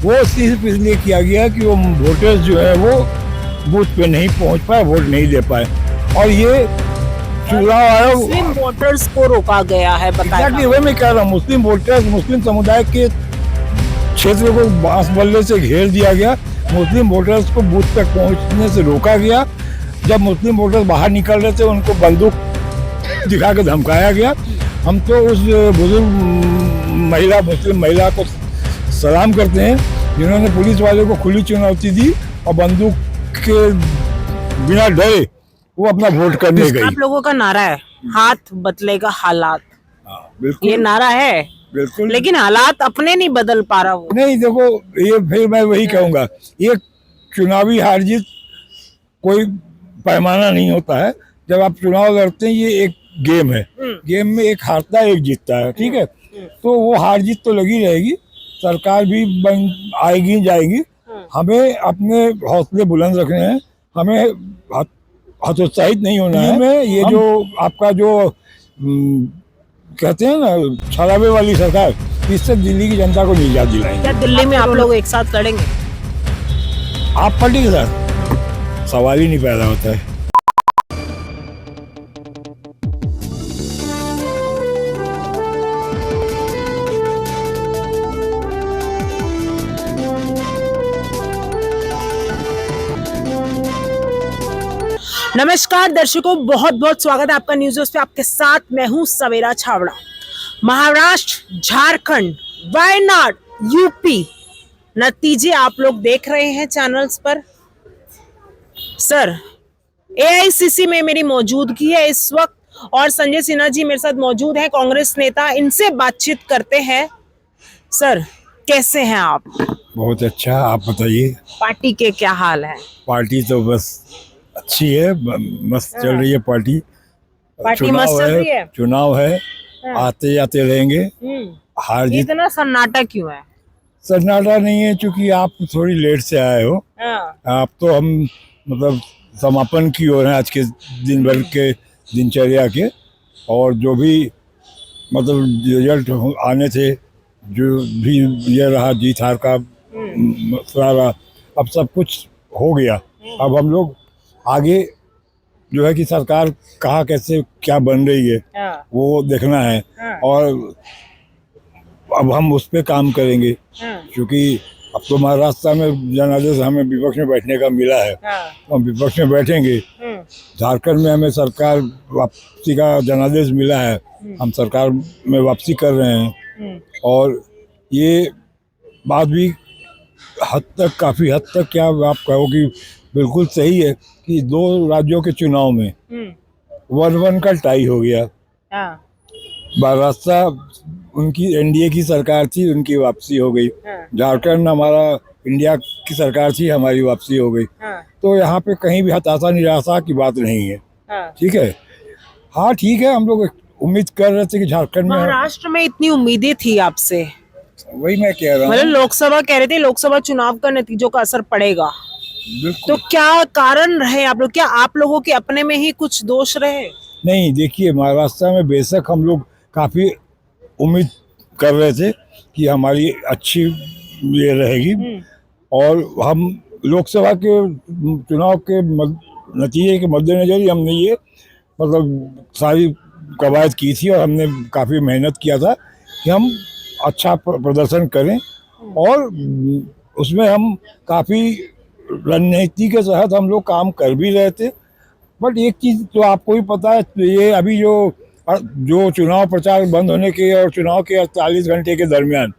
वो सिर्फ इसलिए किया गया कि वो वोटर्स जो है वो बूथ पे नहीं पहुंच पाए, वोट नहीं दे पाए। और ये चुनाव आयोग मुस्लिम वोटर्स को रोका गया है, बताया। एग्जैक्टली वही मैं कह रहा हूँ। मुस्लिम वोटर्स, मुस्लिम समुदाय के क्षेत्र को बांस बल्ले से घेर दिया गया। मुस्लिम वोटर्स को बूथ तक पहुंचने से रोका गया। जब मुस्लिम वोटर्स बाहर निकल रहे थे उनको बंदूक दिखा के धमकाया गया। हम तो उस बुजुर्ग महिला, मुस्लिम महिला को सलाम करते हैं जिन्होंने पुलिस वाले को खुली चुनौती दी और बंदूक के बिना डरे वो अपना वोट करने गई। आप लोगों का नारा है हाथ बदलेगा हालात, बिल्कुल ये नारा है, बिल्कुल। लेकिन हालात अपने नहीं बदल पा रहा वो। नहीं देखो, ये फिर मैं वही कहूंगा, ये चुनावी हार जीत कोई पैमाना नहीं होता है। जब आप चुनाव लड़ते हैं ये एक गेम है, गेम में एक हारता है एक जीतता है, ठीक है। तो वो हार जीत तो लगी रहेगी, सरकार भी बन आएगी जाएगी। हमें अपने हौसले बुलंद रखने हैं, हमें हतोत्साहित नहीं होना है। में ये जो आपका जो कहते हैं ना छलावे वाली सरकार, इससे दिल्ली की जनता को निजात दिलाएंगे। क्या दिल्ली में आप लोग एक साथ लड़ेंगे? आप पार्टी के साथ सवाल ही नहीं पैदा होता है। नमस्कार दर्शकों, बहुत बहुत स्वागत है आपका न्यूज़ पे। आपके साथ मैं हूं सवेरा छावड़ा। महाराष्ट्र, झारखंड, वायनाड, यूपी, नतीजे आप लोग देख रहे हैं चैनल्स पर। सर, एआईसीसी में मेरी मौजूदगी है इस वक्त और संजय सिन्हा जी मेरे साथ मौजूद हैं, कांग्रेस नेता। इनसे बातचीत करते हैं। सर, कैसे हैं आप? बहुत अच्छा, आप बताइए। पार्टी के क्या हाल है? पार्टी तो बस अच्छी है, मस्त चल रही है पार्टी। पार्टी मस्त चल रही है। चुनाव है, आते जाते रहेंगे। हार जीत इतना सन्नाटा क्यों है? सन्नाटा नहीं है, क्योंकि आप थोड़ी लेट से आए हो। आप तो हम मतलब समापन की ओर हैं आज के दिन भर के दिनचर्या के, और जो भी मतलब रिजल्ट आने थे, जो भी ये रहा जीत हार का मसला रहा, अब सब कुछ हो गया। अब हम लोग आगे जो है कि सरकार कहाँ कैसे क्या बन रही है वो देखना है, और अब हम उस पर काम करेंगे। क्योंकि अब तो महाराष्ट्र में जनादेश हमें विपक्ष में बैठने का मिला है, तो हम विपक्ष में बैठेंगे। झारखंड में हमें सरकार वापसी का जनादेश मिला है, हम सरकार में वापसी कर रहे हैं। और ये बात भी हद तक, काफ़ी हद तक, क्या आप कहो कि बिल्कुल सही है कि दो राज्यों के चुनाव में 1-1 का टाई हो गया। महाराष्ट्र उनकी एनडीए की सरकार थी, उनकी वापसी हो गई। झारखंड हमारा इंडिया की सरकार थी, हमारी वापसी हो गई। तो यहाँ पे कहीं भी हताशा निराशा की बात नहीं है। ठीक है, हाँ ठीक है। हम लोग उम्मीद कर रहे थे कि झारखंड में, महाराष्ट्र में इतनी उम्मीदें थी आपसे, वही मैं कह रहा हूँ। मतलब लोकसभा कह रहे थे लोकसभा चुनाव का नतीजों का असर पड़ेगा, तो क्या कारण रहे आप लोग? क्या आप लोगों के अपने में ही कुछ दोष रहे? नहीं, देखिए, महाराष्ट्र में बेशक हम लोग काफ़ी उम्मीद कर रहे थे कि हमारी अच्छी ये रहेगी, और हम लोकसभा के चुनाव के नतीजे के मद्देनजर ही हमने ये मतलब सारी कवायद की थी, और हमने काफ़ी मेहनत किया था कि हम अच्छा प्रदर्शन करें। और उसमें हम काफ़ी रणनीति के तहत हम लोग काम कर भी रहे थे। बट एक चीज़ तो आपको ही पता है, ये अभी जो चुनाव प्रचार बंद होने के और चुनाव के 48 घंटे के दरमियान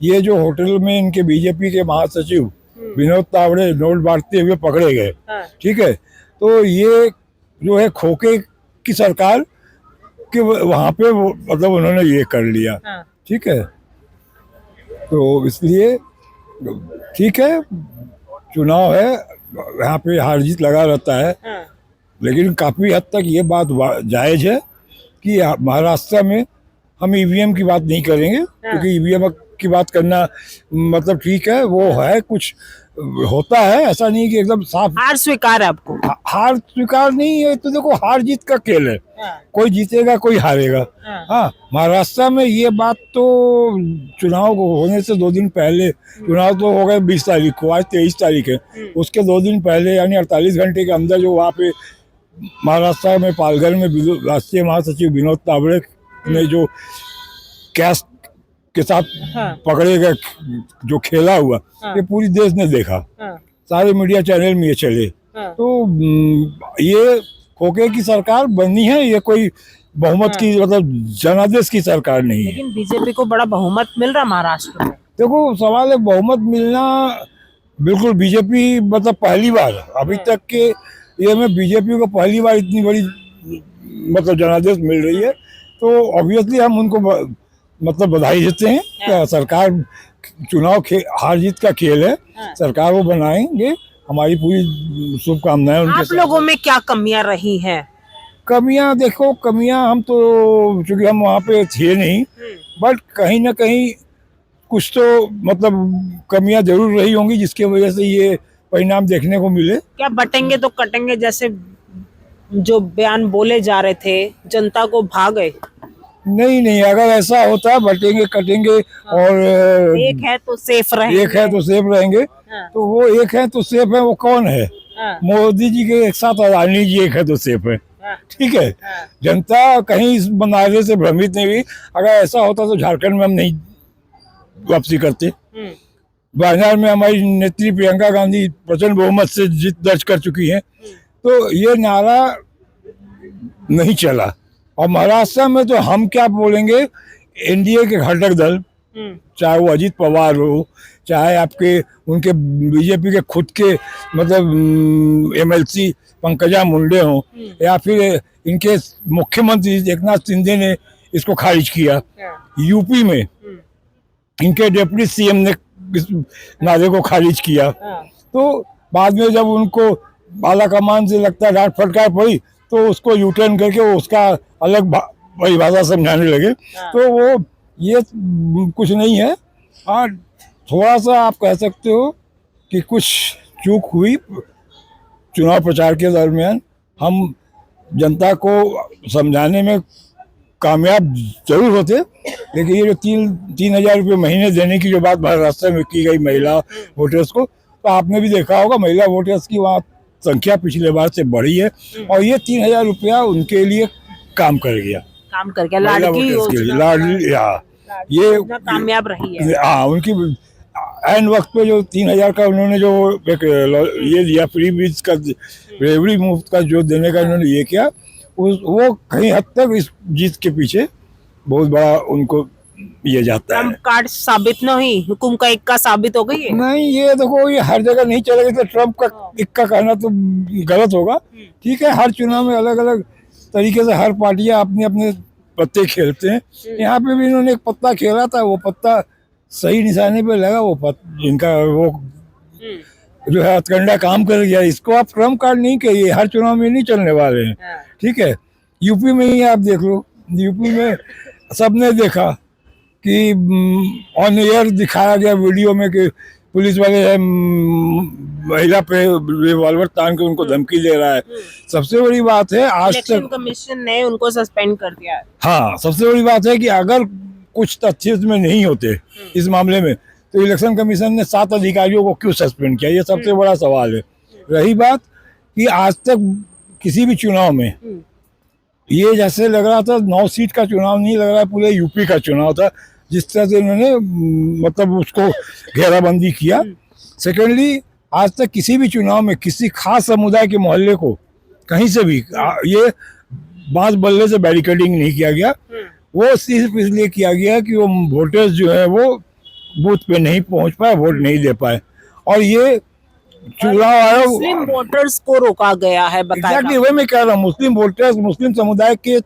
ये जो होटल में इनके बीजेपी के महासचिव विनोद तावड़े नोट बांटते हुए पकड़े गए, ठीक है, तो ये जो है खोखे की सरकार के वहाँ पे मतलब उन्होंने ये कर लिया। ठीक है, तो इसलिए ठीक है, चुनाव है, यहाँ पे हार जीत लगा रहता है। लेकिन काफ़ी हद तक ये बात जायज़ है कि महाराष्ट्र में हम ईवीएम की बात नहीं करेंगे, क्योंकि ईवीएम की बात करना मतलब ठीक है, वो है कुछ होता है, ऐसा नहीं कि एकदम साफ हार स्वीकार है आपको? हार स्वीकार नहीं है। तो देखो, हार जीत का खेल है, कोई जीतेगा कोई हारेगा। हाँ, महाराष्ट्र में ये बात तो चुनाव को होने से 2 दिन पहले, चुनाव तो हो गए 20 तारीख को, आज 23 तारीख है, उसके 2 दिन पहले यानी 48 घंटे के अंदर जो वहाँ पे महाराष्ट्र में पालघर में राष्ट्रीय महासचिव विनोद तावड़े ने जो कैस्ट के साथ पकड़े गए, जो खेला हुआ, ये पूरी देश ने देखा, सारे मीडिया चैनल में ये चले। तो ये खोखे की सरकार बननी है, ये कोई बहुमत की मतलब जनादेश की सरकार नहीं है। लेकिन बीजेपी को बड़ा बहुमत मिल रहा महाराष्ट्र में। देखो, सवाल है बहुमत मिलना, बिल्कुल बीजेपी मतलब पहली बार अभी तक के ये में बीजेपी को पहली बार इतनी बड़ी मतलब जनादेश मिल रही है, तो ऑब्वियसली हम उनको मतलब बधाई देते हैं। सरकार चुनाव हार जीत का खेल है, सरकार वो बनाएंगे, हमारी पूरी शुभकामनाएं उनके आप साथ। लोगों में क्या कमियां रही हैं? कमियां, देखो कमियां, हम तो चूंकि हम वहाँ पे थे नहीं, बट कहीं ना कहीं कुछ तो मतलब कमियां जरूर रही होंगी जिसकी वजह से ये परिणाम देखने को मिले। क्या बटेंगे तो कटेंगे जैसे जो बयान बोले जा रहे थे, जनता को भा गए? नहीं, अगर ऐसा होता बटेंगे कटेंगे और एक है तो सेफ रहेंगे, एक है तो सेफ रहेंगे, तो वो एक है तो सेफ है, वो कौन है? मोदी जी के एक साथ अडानी जी एक है तो सेफ है, ठीक है। जनता कहीं इस बनाने से भ्रमित नहीं हुई। अगर ऐसा होता तो झारखंड में हम नहीं वापसी करते। वायनाड में हमारी नेत्री प्रियंका गांधी प्रचंड बहुमत से जीत दर्ज कर चुकी हैं, तो ये नारा नहीं चला। और महाराष्ट्र में तो हम क्या बोलेंगे, एनडीए के घटक दल, चाहे वो अजीत पवार हो, चाहे आपके उनके बीजेपी के खुद के मतलब एमएलसी पंकजा मुंडे हो, या फिर इनके मुख्यमंत्री एकनाथ शिंदे ने इसको खारिज किया। यूपी में इनके डिप्टी सीएम ने इस नारे को खारिज किया। तो बाद में जब उनको आला कमान से लगता है डांट फटकार पड़ी, तो उसको यूटर्न करके वो उसका अलग परिभाषा समझाने लगे। तो वो ये कुछ नहीं है। हाँ, थोड़ा सा आप कह सकते हो कि कुछ चूक हुई चुनाव प्रचार के दरमियान। हम जनता को समझाने में कामयाब जरूर होते, लेकिन ये जो 3,000 रुपये महीने देने की जो बात महाराष्ट्र में की गई महिला वोटर्स को, तो आपने भी देखा होगा मेला वोटर्स की वहाँ संख्या पिछले बार से बढ़ी है और ये 3,000 रुपया उनके लिए काम कर गया। लाडली ये कामयाब रही है। हाँ, उनकी एंड वक्त पे जो 3,000 का उन्होंने जो एक ये दिया फ्री बीज का डिलीवरी मुफ्त का जो देने का उन्होंने ये किया, वो कहीं हद तक इस जीत के पीछे बहुत बड़ा उनको ये जाता है। कार्ड साबित न हुई, हुकुम का इक्का साबित हो गई है। नहीं, ये देखो ये हर जगह नहीं चलेगा, तो ट्रम्प का इक्का कहना तो गलत होगा। ठीक है, हर चुनाव में अलग अलग तरीके से हर पार्टियां अपने अपने पत्ते खेलते हैं। यहाँ पे भी इन्होंने एक पत्ता खेला था, वो पत्ता सही निशाने पे लगा, वो जिनका वो जो है हथकंडा काम कर गया। इसको आप ट्रम्प कार्ड नहीं कहिए, हर चुनाव में नहीं चलने वाले हैं। ठीक है, यूपी में ही आप देख लो, यूपी में सबने देखा कि ऑन एयर दिखाया गया वीडियो में कि पुलिस वाले महिला पे रिवॉल्वर तान के उनको धमकी दे रहा है। सबसे बड़ी बात है आज तक कमीशन ने उनको सस्पेंड कर दिया है। हाँ, सबसे बड़ी बात है कि अगर कुछ तथ्य इसमें नहीं होते इस मामले में, तो इलेक्शन कमीशन ने 7 अधिकारियों को क्यों सस्पेंड किया, ये सबसे बड़ा सवाल है। रही बात कि आज तक किसी भी चुनाव में ये जैसे लग रहा था 9 सीट का चुनाव नहीं लग रहा, पूरे यूपी का चुनाव था जिस तरह से उन्होंने मतलब उसको घेराबंदी किया। सेकेंडली, आज तक किसी भी चुनाव में किसी खास समुदाय के मोहल्ले को कहीं से भी ये बांस बल्ले से बैरिकेडिंग नहीं किया गया। वो सिर्फ इसलिए किया गया कि वो वोटर्स जो है वो बूथ पे नहीं पहुंच पाए, वोट नहीं दे पाए। और ये चुनाव आयोग मुस्लिम वोटर्स को रोका गया है। एग्जैक्टली वही मैं कह रहा हूँ, मुस्लिम वोटर्स, मुस्लिम समुदाय के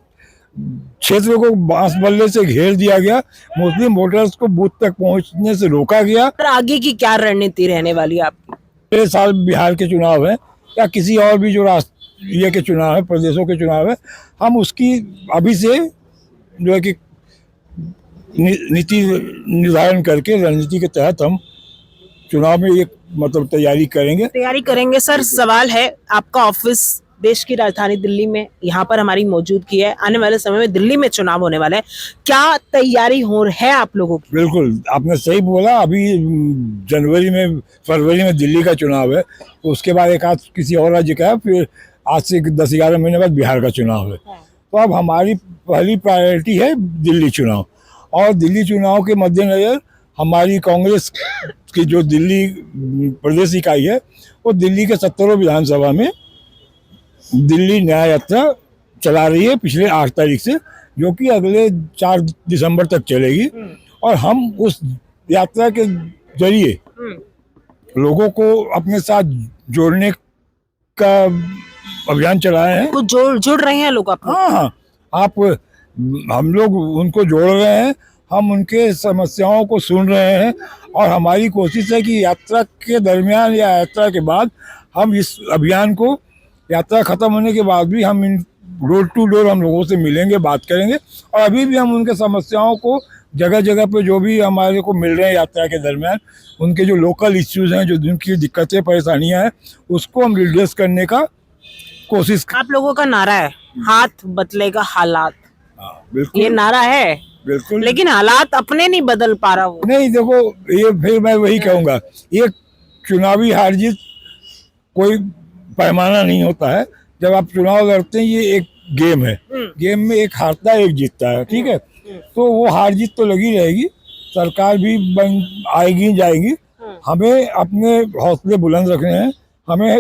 क्षेत्र को बांस बल्ले से घेर दिया गया, मुस्लिम वोटर्स को बूथ तक पहुंचने से रोका गया। आगे की क्या रणनीति रहने वाली है आपकी? 6 साल बिहार के चुनाव है या किसी और भी जो राष्ट्रीय के चुनाव है, प्रदेशों के चुनाव है, हम उसकी अभी से जो है कि नीति निर्धारण करके रणनीति के तहत हम चुनाव में एक मतलब तैयारी करेंगे। सर, सवाल है, आपका ऑफिस देश की राजधानी दिल्ली में, यहाँ पर हमारी मौजूदगी है, आने वाले समय में दिल्ली में चुनाव होने वाला है, क्या तैयारी हो है आप लोगों की? बिल्कुल आपने सही बोला। अभी फरवरी में दिल्ली का चुनाव है, तो उसके बाद एक आध किसी और राज्य का है, फिर आज से 10-11 महीने बाद बिहार का चुनाव है। तो अब हमारी पहली प्रायोरिटी है दिल्ली चुनाव, और दिल्ली चुनाव के मद्देनजर हमारी कांग्रेस की जो दिल्ली प्रदेश इकाई है, वो दिल्ली के 70 विधानसभा में दिल्ली न्याय यात्रा चला रही है पिछले 8 तारीख से, जो कि अगले 4 दिसंबर तक चलेगी। और हम उस यात्रा के जरिए लोगों को अपने साथ जोड़ने का अभियान चलाए हैं। कुछ जुड़ रहे हैं लोग आपको? हाँ, हम लोग उनको जोड़ रहे हैं, हम उनके समस्याओं को सुन रहे हैं, और हमारी कोशिश है कि यात्रा के दरमियान या यात्रा के बाद हम इस अभियान को, यात्रा खत्म होने के बाद भी हम इन डोर टू डोर हम लोगों से मिलेंगे, बात करेंगे, और अभी भी हम उनके समस्याओं को जगह जगह पे जो भी हमारे को मिल रहे हैं यात्रा के दरमियान, उनके जो लोकल इश्यूज हैं, जो उनकी दिक्कतें परेशानियां हैं, उसको हम एड्रेस करने का कोशिश। आप लोगों का नारा है हाथ बदलेगा हालात, बिल्कुल ये नारा है, बिल्कुल, लेकिन हालात अपने नहीं बदल पा रहा वो। नहीं देखो, ये फिर मैं वही कहूँगा, ये चुनावी हार जीत कोई पैमाना नहीं होता है। जब आप चुनाव लड़ते हैं, ये एक गेम है, गेम में एक हारता है एक जीतता है, ठीक है। तो वो हार जीत तो लगी रहेगी, सरकार भी आएगी जाएगी, हमें अपने हौसले बुलंद रखने हैं, हमें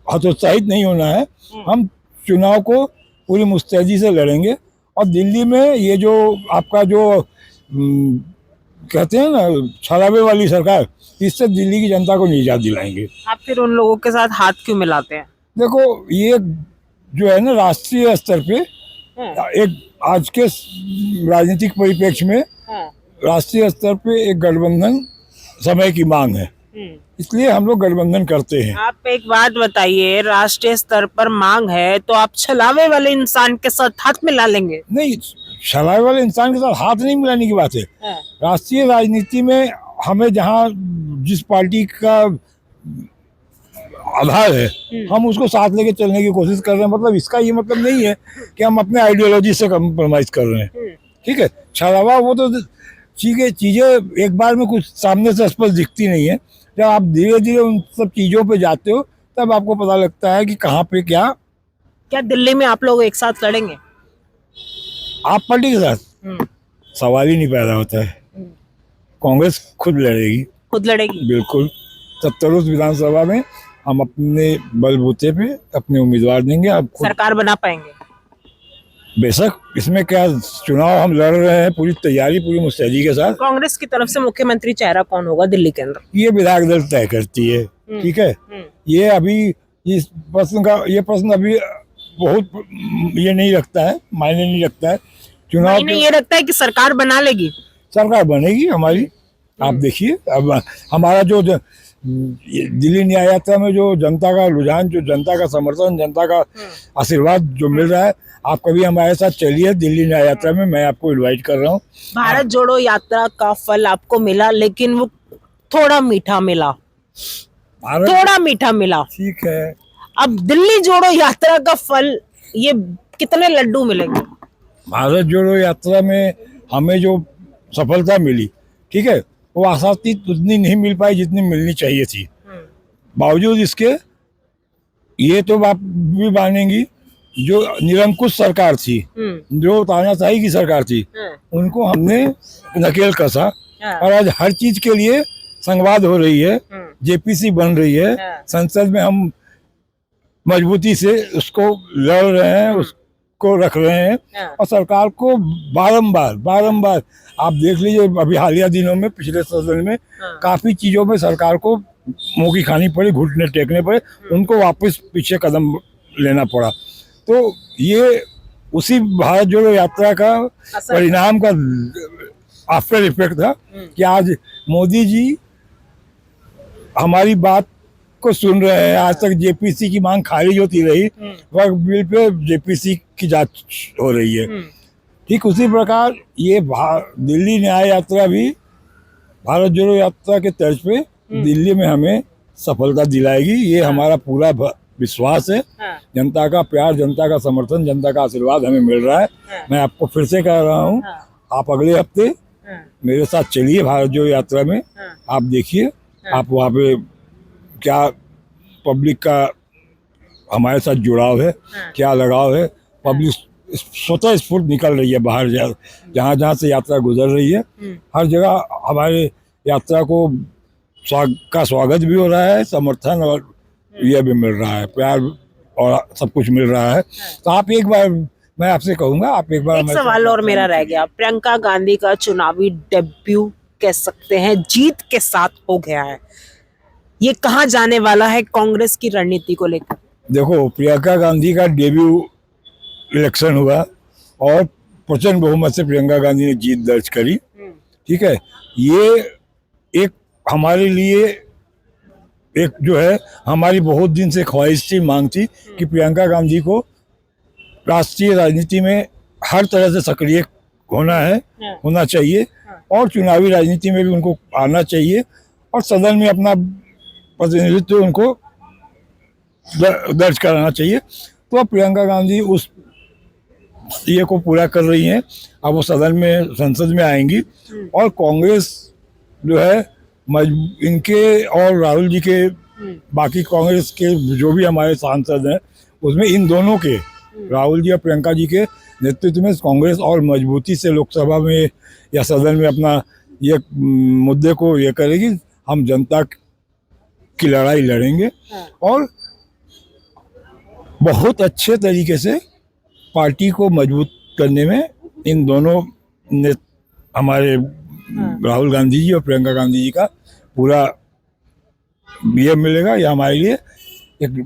हतोत्साहित नहीं होना है। हम चुनाव को पूरी मुस्तैदी से लड़ेंगे, और दिल्ली में ये जो आपका जो कहते हैं ना छलावे वाली सरकार, इससे दिल्ली की जनता को निजात दिलाएंगे। आप फिर उन लोगों के साथ हाथ क्यों मिलाते हैं? देखो, ये जो है ना राष्ट्रीय स्तर पे एक आज के राजनीतिक परिप्रेक्ष्य में राष्ट्रीय स्तर पे एक गठबंधन समय की मांग है, इसलिए हम लोग गठबंधन करते हैं। आप एक बात बताइए, राष्ट्रीय स्तर पर मांग है तो आप छलावे वाले इंसान के साथ हाथ मिला लेंगे? नहीं, छलावे वाले इंसान के साथ हाथ नहीं मिलाने की बात है। राष्ट्रीय राजनीति में हमें जहाँ जिस पार्टी का आधार है, हम उसको साथ लेके चलने की कोशिश कर रहे हैं। मतलब इसका ये मतलब नहीं है कि हम अपने आइडियोलॉजी से कम्प्रोमाइज कर रहे हैं, ठीक है। छलावा वो तो चीजें एक बार में कुछ सामने से स्पष्ट दिखती नहीं है। जब आप धीरे धीरे उन सब चीजों पे जाते हो, तब आपको पता लगता है कि कहाँ पे क्या दिल्ली में आप लोग एक साथ लड़ेंगे? आप पार्टी के साथ सवाल ही नहीं पैदा होता है। कांग्रेस खुद लड़ेगी, बिल्कुल। 70 विधानसभा में हम अपने बलबूते पे अपने उम्मीदवार देंगे। आप सरकार बना पाएंगे? बेशक, इसमें क्या, चुनाव हम लड़ रहे हैं पूरी तैयारी, पूरी मुस्तैदी के साथ। कांग्रेस की तरफ से मुख्यमंत्री चेहरा कौन होगा दिल्ली के अंदर? ये विधायक दल तय करती है, ठीक है। ये अभी इस प्रश्न अभी बहुत ये नहीं रखता है, मायने नहीं रखता है। चुनाव ये रखता है कि सरकार बना लेगी, सरकार बनेगी हमारी। आप देखिए, अब हमारा जो दिल्ली न्याय यात्रा में जो जनता का रुझान, जो जनता का समर्थन, जनता का आशीर्वाद जो मिल रहा है, आप कभी हमारे साथ चलिए दिल्ली न्याय यात्रा में, मैं आपको इनवाइट कर रहा हूँ। भारत जोड़ो यात्रा का फल आपको मिला, लेकिन वो थोड़ा मीठा मिला, ठीक है। अब दिल्ली जोड़ो यात्रा का फल, ये कितने लड्डू मिलेंगे? भारत जोड़ो यात्रा में हमें जो सफलता मिली, ठीक है, वो आशातीत उतनी नहीं मिल पाई जितनी मिलनी चाहिए थी। बावजूद इसके, ये तो आप भी मानेंगी, जो निरंकुश सरकार थी, जो तानाशाही की सरकार थी, उनको हमने नकेल कसा, और आज हर चीज के लिए संवाद हो रही है, जेपीसी बन रही है, संसद में हम मजबूती से उसको लड़ रहे हैं, उसको रख रहे हैं, और सरकार को बारंबार आप देख लीजिए, अभी हालिया दिनों में पिछले सदन में काफी चीजों में सरकार को मुंह की खानी पड़ी, घुटने टेकने पड़े, उनको वापस पीछे कदम लेना पड़ा। तो ये उसी भारत जोड़ो यात्रा का परिणाम का आफ्टर इफेक्ट था कि आज मोदी जी हमारी बात को सुन रहे हैं। आज तक जेपीसी की मांग खारिज होती रही, वक्त बिल पे जेपीसी की जांच हो रही है। ठीक उसी प्रकार ये दिल्ली न्याय यात्रा भी भारत जोड़ो यात्रा के तर्ज पे दिल्ली में हमें सफलता दिलाएगी, ये हमारा पूरा विश्वास है। हाँ, जनता का प्यार, जनता का समर्थन, जनता का आशीर्वाद हमें मिल रहा है। हाँ, मैं आपको फिर से कह रहा हूँ, हाँ, आप अगले हफ्ते हाँ, मेरे साथ चलिए भारत जोड़ो यात्रा में। हाँ, आप देखिए हाँ। आप वहाँ पे क्या पब्लिक का हमारे साथ जुड़ाव है, हाँ। क्या लगाव है। पब्लिक स्वतः स्फूर्त निकल रही है बाहर, जहाँ जहाँ से यात्रा गुजर रही है, हर जगह हमारे यात्रा को का स्वागत भी हो रहा है, समर्थन और यह भी मिल रहा है, प्यार और सब कुछ मिल रहा है। तो आप एक बार, मैं आपसे कहूँगा, आप एक बार एक सवाल और मेरा रह गया, प्रियंका गांधी का चुनावी डेब्यू कह सकते हैं जीत के साथ हो गया है, ये कहाँ जाने वाला है कांग्रेस की रणनीति को लेकर? देखो, प्रियंका गांधी का डेब्यू इलेक्शन हुआ और प्रचंड बहुमत से प्रियंका गांधी ने जीत दर्ज करी। ठीक है, ये एक हमारे लिए एक जो है, हमारी बहुत दिन से ख्वाहिश थी, मांग थी कि प्रियंका गांधी को राष्ट्रीय राजनीति में हर तरह से सक्रिय होना है, होना चाहिए और चुनावी राजनीति में भी उनको आना चाहिए और सदन में अपना प्रतिनिधित्व उनको दर्ज कराना चाहिए। तो प्रियंका गांधी उस ये को पूरा कर रही हैं। अब वो सदन में, संसद में आएंगी और कांग्रेस जो है इनके और राहुल जी के, बाकी कांग्रेस के जो भी हमारे सांसद हैं, उसमें इन दोनों के, राहुल जी और प्रियंका जी के नेतृत्व में कांग्रेस और मजबूती से लोकसभा में या सदन में अपना ये मुद्दे को ये करेगी। हम जनता की लड़ाई लड़ेंगे और बहुत अच्छे तरीके से पार्टी को मजबूत करने में इन दोनों ने, हमारे राहुल गांधी जी और प्रियंका गांधी जी का पूरा ये मिलेगा। यह हमारे लिए एक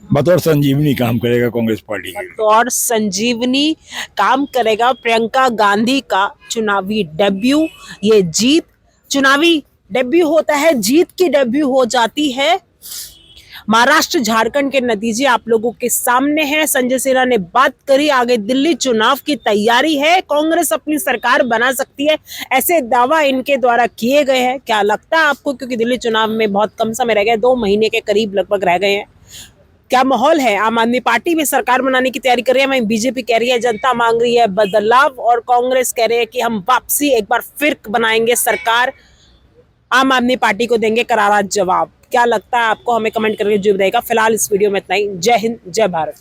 बतौर संजीवनी काम करेगा कांग्रेस पार्टी के लिए। बतौर संजीवनी काम करेगा प्रियंका गांधी का चुनावी डेब्यू। ये जीत, चुनावी डेब्यू होता है, जीत की डेब्यू हो जाती है। महाराष्ट्र झारखंड के नतीजे आप लोगों के सामने हैं। संजय सिन्हा ने बात करी, आगे दिल्ली चुनाव की तैयारी है, कांग्रेस अपनी सरकार बना सकती है, ऐसे दावा इनके द्वारा किए गए हैं। क्या लगता है आपको, क्योंकि दिल्ली चुनाव में बहुत कम समय रह गया, 2 महीने के करीब लगभग रह गए हैं, क्या माहौल है? आम आदमी पार्टी भी सरकार बनाने की तैयारी कर रही है, वहीं बीजेपी कह रही है जनता मांग रही है बदलाव, और कांग्रेस कह रहे हैं कि हम वापसी एक बार फिर बनाएंगे सरकार, आम आदमी पार्टी को देंगे करारा जवाब। क्या लगता है आपको? हमें कमेंट करके जरूर बताइएगा। फिलहाल इस वीडियो में इतना ही। जय हिंद, जय भारत।